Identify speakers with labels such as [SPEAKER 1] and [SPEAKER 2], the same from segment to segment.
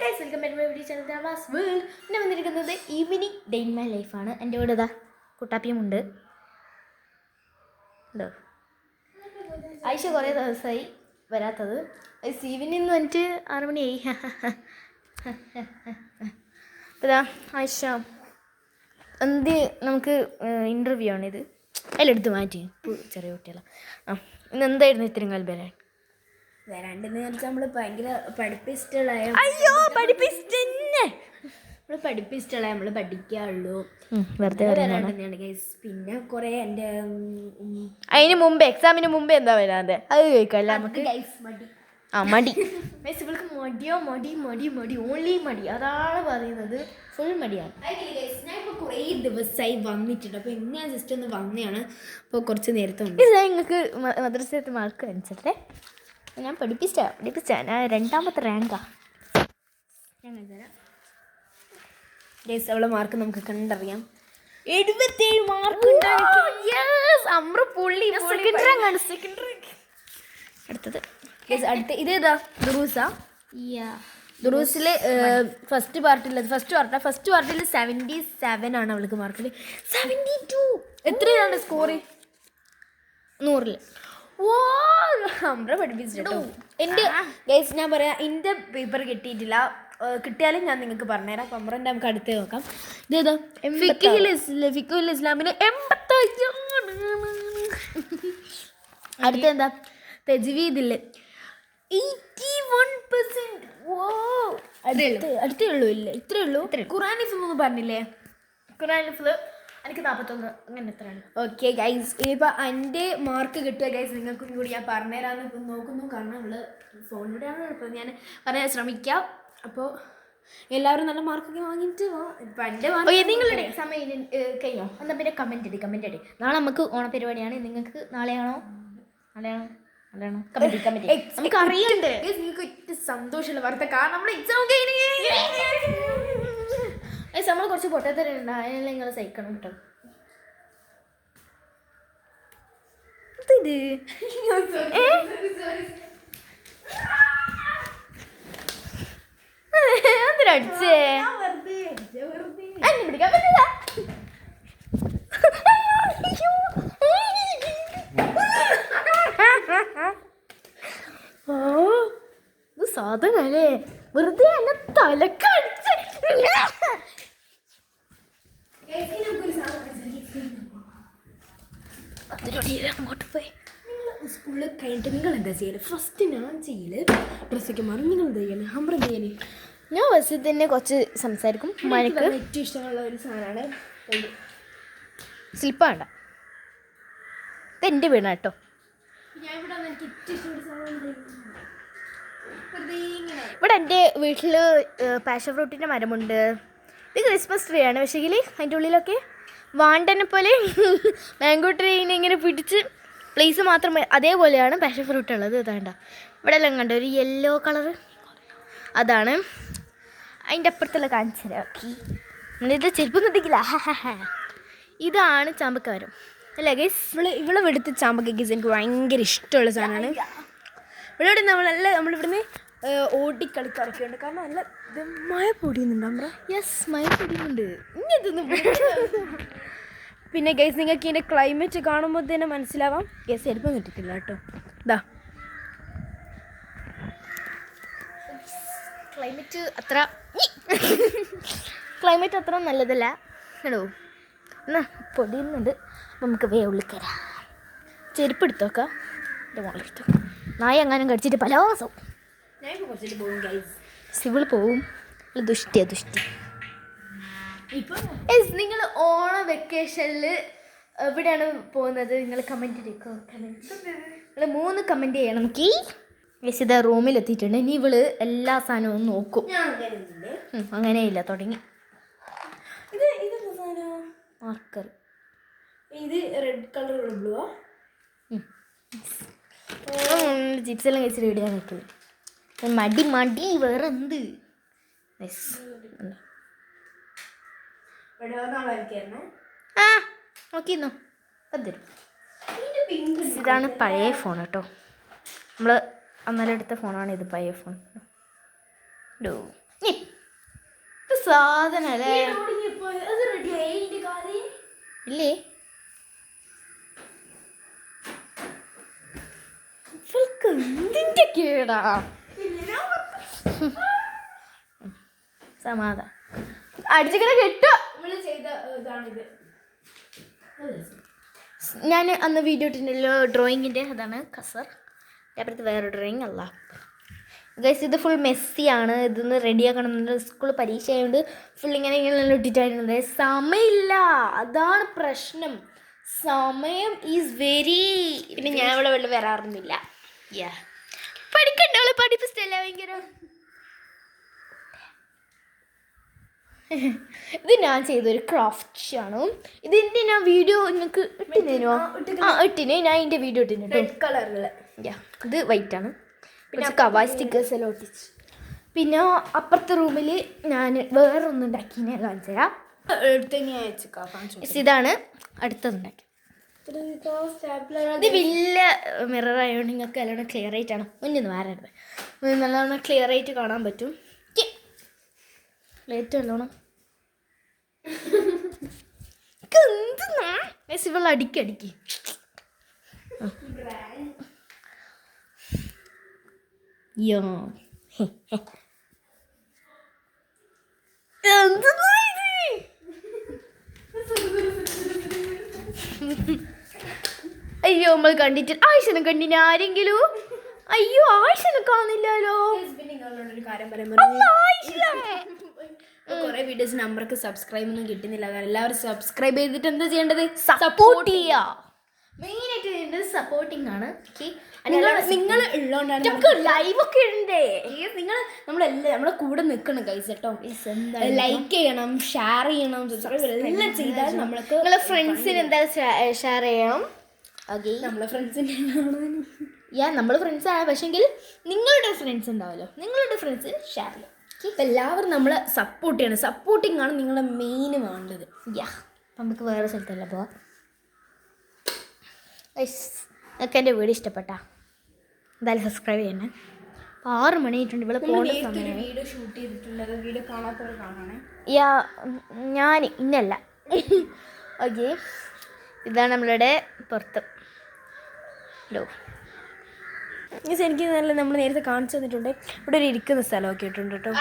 [SPEAKER 1] Guys welcome back my video channel ദ്രാവാസ് world. പിന്നെ വന്നിരിക്കുന്നത് ഈവനിങ് ഡേ ഇൻ മൈ ലൈഫാണ്. എൻ്റെ കൂടെ ഇതാ കുട്ടാപ്പിയുമുണ്ട്. ആയിഷ കുറേ ദിവസമായി വരാത്തത്. ഈവനിങ് എന്ന് പറഞ്ഞിട്ട് 6 മണിയായി. ഇതാ ആയിഷ എന്ത് നമുക്ക് ഇൻ്റർവ്യൂ ആണിത്. അതിലെടുത്ത് മാറ്റി ചെറിയ കുട്ടികളാണ്. ഇന്ന് എന്തായിരുന്നു ഇത്രയും കാലം
[SPEAKER 2] വരാണ്ടെന്ന് വെച്ചാൽ നമ്മൾ ഭയങ്കര പഠിപ്പിച്ചിട്ടുള്ള നമ്മൾ പഠിക്കാറുള്ളൂ.
[SPEAKER 1] വെറുതെ
[SPEAKER 2] വരാണ്ടെന്നാണ് ഗൈസ്. പിന്നെ കുറേ എൻ്റെ
[SPEAKER 1] അതിന് മുമ്പ് എക്സാമിന് മുമ്പ് എന്താ വരാതെ അത് ചോദിക്കല്ല നമുക്ക്. മടി ഇവൾക്ക് മടിയോ മടി മടി മടി ഓൺലി മടി, അതാണ് പറയുന്നത്. ഫുൾ മടിയാണ്.
[SPEAKER 2] ഞാൻ ഇപ്പോൾ കുറേ ദിവസമായി വന്നിട്ടുണ്ട്. അപ്പോൾ ഞാൻ ജസ്റ്റ് ഒന്ന് വന്നതാണ്. അപ്പോൾ കുറച്ച് നേരത്തെ ഉണ്ട്.
[SPEAKER 1] നിങ്ങൾക്ക് മദ്രസത്തെ മാർക്ക് അനുസരിച്ചേ ഞാൻ പഠിപ്പിച്ച ഞാൻ 2ാമത്തെ റാങ്കാണ്.
[SPEAKER 2] ഞങ്ങൾ തരാം ഗൈസ്. അവളെ മാർക്ക് നമുക്ക് കണ്ടറിയാം.
[SPEAKER 1] 77 മാർക്ക്. അടുത്തത്
[SPEAKER 2] ഇതേതാ ദുറൂസില് ഫസ്റ്റ് പാർട്ടിൽ 77 ആണ് അവൾക്ക് മാർക്കിൽ.
[SPEAKER 1] 72
[SPEAKER 2] എത്രയാണ് സ്കോർ?
[SPEAKER 1] 100.
[SPEAKER 2] ഓ അമ്ര പഠിപ്പിച്ചിട്ടോ. എൻ്റെ ഗൈസ് ഞാൻ പറയാം, എൻ്റെ പേപ്പർ കിട്ടിയിട്ടില്ല. കിട്ടിയാലും ഞാൻ നിങ്ങൾക്ക് പറഞ്ഞുതരാം. അപ്പം അമ്രൻ്റെ നമുക്ക് അടുത്ത് നോക്കാം. ഇതേതാ ഫിഖുൽ ഇസ്ലാമിന് 85. അടുത്ത എന്താ തെജ്വീദിൽ 81%. ഓ അടുത്തേ ഉള്ളൂ. ഇല്ല ഇത്രേ ഉള്ളൂ. ഖുർആൻ ഹിഫ്ളൊന്നും പറഞ്ഞില്ലേ?
[SPEAKER 1] ഖുർആൻ ഹിഫ്ള് എനിക്ക് 41 അങ്ങനെ എത്രയാണ്?
[SPEAKER 2] ഓക്കെ ഗൈസ്, ഇനിയിപ്പോൾ എൻ്റെ മാർക്ക് കിട്ടുക ഗൈസ് നിങ്ങൾക്കും കൂടി ഞാൻ പറഞ്ഞുതരാമെന്ന് ഇപ്പം നോക്കുന്നു. കാരണം നമ്മൾ ഫോണിലൂടെയാണ് ഇപ്പം ഞാൻ പറയാൻ ശ്രമിക്കാം. അപ്പോൾ എല്ലാവരും നല്ല മാർക്കൊക്കെ വാങ്ങിയിട്ട് ഇപ്പം എൻ്റെ
[SPEAKER 1] നിങ്ങളുടെ എക്സാം കഴിഞ്ഞോ? എന്നാൽ പിന്നെ കമൻറ്റ് ഇടി. നാളെ നമുക്ക് ഓണപരിപാടിയാണ്. നിങ്ങൾക്ക് നാളെയാണോ? കമൻറ്റ് നമുക്ക് അറിയണ്ടേ.
[SPEAKER 2] നിങ്ങൾക്ക് ഏറ്റവും സന്തോഷമുള്ള വാർത്ത, കാരണം നമ്മൾ എക്സാം കഴിഞ്ഞ്
[SPEAKER 1] നമ്മൾ കുറച്ച് പൊട്ടത്തരുണ്ട്. അതിനെല്ലാം നിങ്ങൾ സഹിക്കണം കേട്ടോ. എന്തിനടിച്ചേ? എന്നെ പിടിക്കാൻ പറ്റില്ല. ഇത് സാധനല്ലേ, വെറുതെ എന്നെ തലക്കടിച്ച്. അങ്ങോട്ട് പോയി
[SPEAKER 2] സ്കൂളിൽ കഴിഞ്ഞിട്ട് നിങ്ങൾ എന്താ ചെയ്യല്? ഫസ്റ്റ് ഞാൻ ചെയ്യല് ഡ്രസ്സൊക്കെ മാറും. നിങ്ങൾ എന്താ ചെയ്യല്? ഹംറ എന്താ ചെയ്യല്?
[SPEAKER 1] ഞാൻ ബസ്സിൽ തന്നെ കുറച്ച് സംസാരിക്കും. മഴക്ക്
[SPEAKER 2] ഏറ്റവും ഇഷ്ടമുള്ള ഒരു സാധനമാണ്
[SPEAKER 1] സ്ലിപ്പ് വേണ്ട. ഇതെൻ്റെ വീണ കേട്ടോ. ഇവിടെ എൻ്റെ വീട്ടിൽ പാഷൻ ഫ്രൂട്ടിൻ്റെ മരമുണ്ട്. ഇത് ക്രിസ്മസ് ട്രീ ആണ്. പക്ഷേ അതിൻ്റെ ഉള്ളിലൊക്കെ വാണ്ടനെ പോലെ മാംഗോ ട്രീനെ ഇങ്ങനെ പിടിച്ച് പ്ലേസ് മാത്രം അതേപോലെയാണ് പാഷൻ ഫ്രൂട്ട് ഉള്ളത്. ഇതാണ്ട ഇവിടെ എല്ലാം കണ്ട ഒരു യെല്ലോ കളറ്, അതാണ്. അതിൻ്റെ അപ്പുറത്തുള്ള കാണിച്ചരാക്കി ഇത് ചെരുപ്പ് നിട്ടിക്കില്ല. ഇതാണ് ചാമ്പക്ക മരം അല്ലേ ഗൈസ്?
[SPEAKER 2] ഇവിടെ എടുത്ത് ചാമ്പക്ക ഗൈസ് എനിക്ക് ഭയങ്കര ഇഷ്ടമുള്ള സാധനമാണ്. ഇവിടെ നമ്മളിവിടുന്ന് ഓടിക്കളിക്കാറൊക്കെ ഉണ്ട്. കാരണം നല്ല മഴ പൊടിയുന്നുണ്ട് അമ്ര.
[SPEAKER 1] യെസ്, മഴ പൊടിയുന്നുണ്ട്.
[SPEAKER 2] പിന്നെ ഗൈസ് നിങ്ങൾക്ക് ഇതിൻ്റെ ക്ലൈമറ്റ് കാണുമ്പോൾ തന്നെ മനസ്സിലാവാം. ഗൈസ് ചെരുപ്പം കിട്ടിയിട്ടില്ല കേട്ടോ. ഇതാ
[SPEAKER 1] ക്ലൈമറ്റ് അത്ര നല്ലതല്ല കേട്ടോ. എന്നാ പൊടിയുന്നുണ്ട്. നമുക്ക് ഉള്ളിക്കരാം. ചെരുപ്പ് എടുത്തോക്കാം. എൻ്റെ മോളെടുത്തു. നായ എങ്ങാനും കടിച്ചിട്ട് പല ദിവസവും സിവിൾ പോവും. ദുഷ്ടി നിങ്ങൾ ഓണ വെക്കേഷനിൽ എവിടെയാണ് പോകുന്നത്? നിങ്ങൾ കമൻറ്റ് ഇരിക്കോ. നിങ്ങൾ 3 കമൻറ്റ് ചെയ്യണം. നമുക്ക് യശിത റൂമിലെത്തിയിട്ടുണ്ട്. ഇനി ഇവള് എല്ലാ സാധനവും നോക്കും. അങ്ങനെയില്ല, തുടങ്ങി. മാർക്കർ
[SPEAKER 2] ഇത് റെഡ് കളർ ബ്ലൂ
[SPEAKER 1] ചിപ്സെല്ലാം കഴിച്ചിട്ട് വീഡിയോ നോക്കില്ല. മടി വേറെ എന്ത്. നോക്കിന്നോ തരും. ഇതാണ് പഴയ ഫോൺ കേട്ടോ. നമ്മൾ അന്നേരം എടുത്ത ഫോണാണ് ഇത്. പഴയ ഫോൺ. സാധനല്ലേ ഇല്ലേ ഇവൾക്ക് എന്തിന്റെ കേടാ സമാധാനം അടിച്ചിങ്ങനെ കെട്ടോ ഞാൻ അന്ന് വീഡിയോ ഇട്ടിട്ടുണ്ടല്ലോ ഡ്രോയിങ്ങിൻ്റെ അതാണ് കസർ അപ്പുറത്ത് വേറെ ഡ്രോയിങ് അല്ല ഗൈസ് ഇത് ഫുൾ മെസ്സിയാണ് ഇതൊന്ന് റെഡിയാക്കണം സ്കൂൾ പരീക്ഷ ആയതുകൊണ്ട് ഫുൾ ഇങ്ങനെ ഇട്ടിട്ടായിരുന്നത് സമയമില്ല അതാണ് പ്രശ്നം സമയം ഈസ് വെരി പിന്നെ ഞാൻ ഇവിടെ വെള്ളം വരാറൊന്നുമില്ല പഠിക്കണ്ടവളെ പഠിപ്പിച്ചിട്ടല്ല ഭയങ്കര ഇത് ഞാൻ ചെയ്തൊരു ക്രാഫ്റ്റ് ആണ് ഇതിൻ്റെ ഞാൻ വീഡിയോ നിങ്ങൾക്ക് ഇട്ടിനോ ഇട്ടിന് ഞാൻ ഇതിൻ്റെ വീഡിയോ ഇട്ടിന്
[SPEAKER 2] റെഡ് കളറിൽ
[SPEAKER 1] ഇത് വൈറ്റ് ആണ് പിന്നെ കവായ് സ്റ്റിക്കേഴ്സ് എല്ലാം ഒട്ടിച്ച് പിന്നെ അപ്പുറത്തെ റൂമിൽ ഞാൻ വേറൊന്നും ഉണ്ടാക്കി ഞാൻ കാണിച്ചു തരാം ഇതാണ് അടുത്തതുണ്ടാക്കി ഇത് വലിയ മിറർ ആയതുകൊണ്ട് നിങ്ങൾക്ക് നല്ലോണം ക്ലിയർ ആയിട്ടാണ് മുന്നിന്ന് വരരുത് നല്ലോണം ക്ലിയർ ആയിട്ട് കാണാൻ പറ്റും ലൈറ്റ് നല്ലോണം ഇവൾ അടിക്കടിക്ക് യോ അയ്യോ നമ്മൾ കണ്ടിട്ട് ആയിഷനെ കണ്ടിന് ആരെങ്കിലും അയ്യോ ആയിഷനെ കാണുന്നില്ലല്ലോ
[SPEAKER 2] കുറെ വീഡിയോസ് നമ്പർക്ക് സബ്സ്ക്രൈബ് ഒന്നും കിട്ടുന്നില്ല എല്ലാവരും സബ്സ്ക്രൈബ് ചെയ്തിട്ട് എന്താ ചെയ്യേണ്ടത്
[SPEAKER 1] സപ്പോർട്ട് ചെയ്യാ മെയിനായിട്ട് ചെയ്യേണ്ടത് സപ്പോർട്ടിങ് ആണ്
[SPEAKER 2] നിങ്ങൾ ഉള്ളതുകൊണ്ടാണ്
[SPEAKER 1] നമുക്ക് ലൈവ് ഒക്കെ ഉണ്ടേ
[SPEAKER 2] നിങ്ങൾ നമ്മളെല്ലാം നമ്മളെ കൂടെ നിൽക്കണം ഗൈസ് കേട്ടോ ലൈക്ക് ചെയ്യണം ഷെയർ ചെയ്യണം സബ്സ്ക്രൈബ് എല്ലാം ചെയ്താൽ നമ്മൾക്ക്
[SPEAKER 1] നിങ്ങളെ ഫ്രണ്ട്സിന് എന്തായാലും ഷെയർ ചെയ്യണം ഓക്കെ
[SPEAKER 2] നമ്മളെ ഫ്രണ്ട്സിൻ്റെ
[SPEAKER 1] നമ്മൾ ഫ്രണ്ട്സ് ആണ് പക്ഷെങ്കിൽ നിങ്ങളുടെ ഫ്രണ്ട്സ് ഉണ്ടാവല്ലോ നിങ്ങളുടെ ഫ്രണ്ട്സിന് ഷെയർ ചെയ്യാം
[SPEAKER 2] എല്ലാവരും നമ്മളെ സപ്പോർട്ട് ചെയ്യണം സപ്പോർട്ടിങ് ആണ് നിങ്ങളുടെ മെയിൻ വേണ്ടത്
[SPEAKER 1] അപ്പം നമുക്ക് വേറെ സ്ഥലത്തല്ല പോവാം നിങ്ങൾക്ക് എൻ്റെ വീഡിയോ ഇഷ്ടപ്പെട്ടാ എന്തായാലും സബ്സ്ക്രൈബ് ചെയ്യണേ 6 മണി ആയിട്ടുണ്ട് ഇവിടെ പോകേണ്ട സമയം
[SPEAKER 2] വീഡിയോ ഷൂട്ട് ചെയ്തിട്ടുണ്ട് വീഡിയോ കാണാത്തവർ കാണണേ
[SPEAKER 1] ഞാൻ ഇന്നല്ല ഓക്കെ ഇതാണ് നമ്മളുടെ പുറത്ത്
[SPEAKER 2] എനിക്ക് നല്ല നമ്മൾ നേരത്തെ കാണിച്ചു തന്നിട്ടുണ്ട് ഇവിടെ ഒരു ഇരിക്കുന്ന സ്ഥലമൊക്കെ ഇട്ടുണ്ട് കേട്ടോ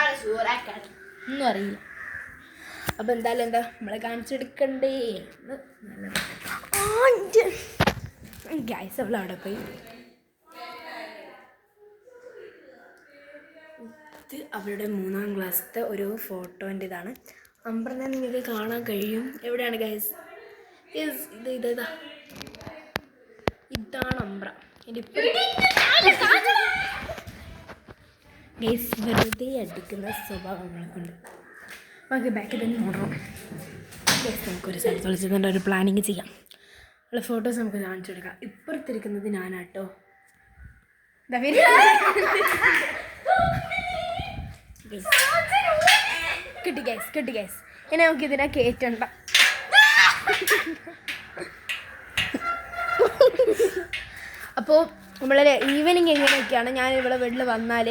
[SPEAKER 1] ഒന്നും അറിയില്ല
[SPEAKER 2] അപ്പോൾ എന്തായാലും എന്താ നമ്മളെ കാണിച്ചെടുക്കണ്ടേ ഗ്യാസ് അവൾ അവിടെ പോയി ഇത് അവളുടെ 3ാം ക്ലാസ്സിലത്തെ ഒരു ഫോട്ടോൻ്റെ ഇതാണ് അംബ്രനെ നിങ്ങൾക്ക് കാണാൻ കഴിയും എവിടെയാണ് ഗൈസ് ഇതാ ഇതാണ് അംബ്ര ഗൈസ് വെറുതെ അടിക്കുന്ന സ്വഭാവങ്ങളെ കൊണ്ട് നമുക്ക് ബാക്കിൽ തന്നെ നോക്കണം ഗൈസ് നമുക്കൊരു സ്ഥലത്ത് വിളിച്ചിട്ട് ഒരു പ്ലാനിങ് ചെയ്യാം ഉള്ള ഫോട്ടോസ് നമുക്ക് കാണിച്ചെടുക്കാം ഇപ്പുറത്തിരിക്കുന്നത് ഞാനാട്ടോ കിട്ടി ഗൈസ് ഇനി നമുക്ക് ഇതിനെ കയറ്റണ്ട അപ്പോൾ നമ്മളെ ഈവനിങ് എങ്ങനെയൊക്കെയാണ് ഞാൻ ഇവിടെ വീട്ടിൽ വന്നാൽ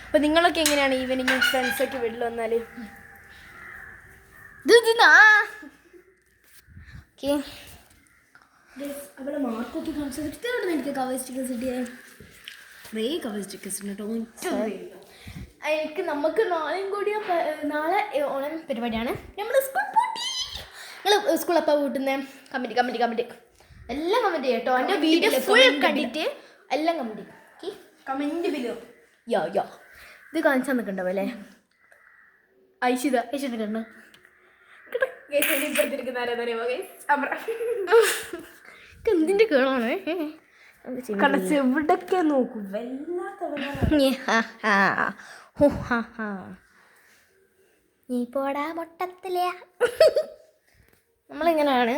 [SPEAKER 2] അപ്പോൾ നിങ്ങളൊക്കെ എങ്ങനെയാണ് ഈവനിങ് ഫ്രണ്ട്സൊക്കെ വീട്ടിൽ വന്നാൽ അവളെ മാർക്കൊക്കെ കാണിച്ചിട്ട് എനിക്ക് കവർ സ്റ്റിക്കേഴ്സ് കിട്ടിയാൽ കുറേ കവർ സ്റ്റിക്കേഴ്സ് ഉണ്ട് കേട്ടോ
[SPEAKER 1] എനിക്ക് നമുക്ക് നാളെയും കൂടി നാളെ ഓണം പരിപാടിയാണ് നമ്മൾ സ്കൂൾ പൂട്ടി നിങ്ങൾ സ്കൂൾ അപ്പം പൂട്ടുന്നത് കമൻറ്റ് എല്ലാം കമൻറ്റ് ചെയ്യാം കേട്ടോ എൻ്റെ വീഡിയോ ഫുൾ കണ്ടിട്ട് എല്ലാം
[SPEAKER 2] കമൻറ്റ് ബിലോ
[SPEAKER 1] യോ ഇത് കാണിച്ചാൽ നിൽക്കണ്ടാവും അല്ലേ ഐശ്വര്യ കണ്ടോ എന്തിൻ്റെ കേളാണ്
[SPEAKER 2] എവിടൊക്കെ നോക്കും
[SPEAKER 1] നീ പോടാ മൊട്ടത്തില നമ്മളിങ്ങനെയാണ്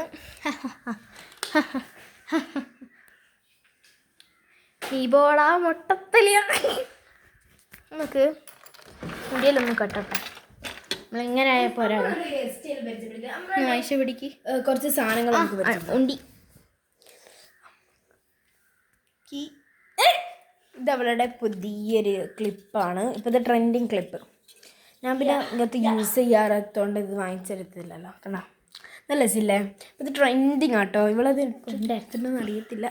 [SPEAKER 1] നീ പോടാ മൊട്ടത്തില നമുക്ക് മുടിയിലൊന്നും കട്ടട്ടെ നമ്മളിങ്ങനെ ആയ പോരാ ആയിഷ പിടിക്ക്
[SPEAKER 2] കുറച്ച് സാധനങ്ങൾ
[SPEAKER 1] ഉണ്ടി
[SPEAKER 2] ഇത് അവളുടെ പുതിയൊരു ക്ലിപ്പാണ് ഇപ്പോഴത്തെ ട്രെൻഡിങ് ക്ലിപ്പ് ഞാൻ പിന്നെ ഇങ്ങനത്തെ യൂസ് ചെയ്യാറത്തോണ്ട് ഇത് വാങ്ങിച്ചെടുത്തില്ലല്ലോ കണ്ടാ നല്ല രസമില്ലേ ഇത് ട്രെൻഡിങ് ആട്ടോ ഇവളത് എടുത്തിട്ടൊന്നും അറിയത്തില്ല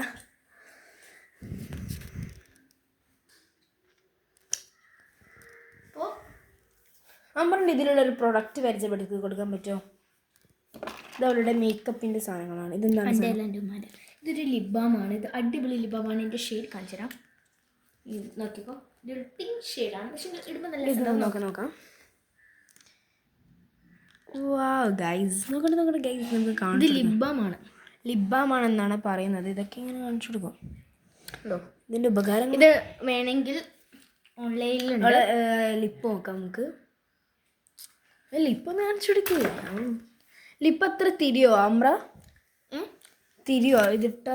[SPEAKER 2] അമ്മറിൻ്റെ ഇതിലുള്ളൊരു പ്രൊഡക്റ്റ് പരിചയപ്പെടുത്തി കൊടുക്കാൻ പറ്റുമോ ഇത് അവളുടെ മേക്കപ്പിൻ്റെ സാധനങ്ങളാണ് ഇതെന്താണ്
[SPEAKER 1] ഇതൊരു ലിബാമാണ് ഇത് അടിപൊളി ലിബാമാണ് എൻ്റെ ഷെയ്ഡ് കാണിച്ചു തരാം ഇത് നോക്കിക്കോ ഇതൊരു പിങ്ക് ഷെയ്ഡാണ് പക്ഷെ ഇടുമ്പോൾ നല്ല
[SPEAKER 2] ഇത് നോക്കാം വാവ് ഗൈസ് നോക്കട്ടെ ഗൈസ് നമുക്ക്
[SPEAKER 1] ഇത്
[SPEAKER 2] കാണാം
[SPEAKER 1] ലിബാമാണ്
[SPEAKER 2] ലിബാമാണെന്നാണ് പറയുന്നത് ഇതൊക്കെ ഇങ്ങനെ കാണിച്ചു കൊടുക്കും ഇതിൻ്റെ ഉപകാരം
[SPEAKER 1] ഇത് വേണമെങ്കിൽ ഓൺലൈനിലുണ്ട്
[SPEAKER 2] അവളെ ലിപ്പ് നോക്കാം നമുക്ക് ലിപ്പൊന്ന് കാണിച്ചു കൊടുക്കുക ലിപ്പ് അത്ര തിരിയോ അമ്ര തിരിയോ ഇതിട്ട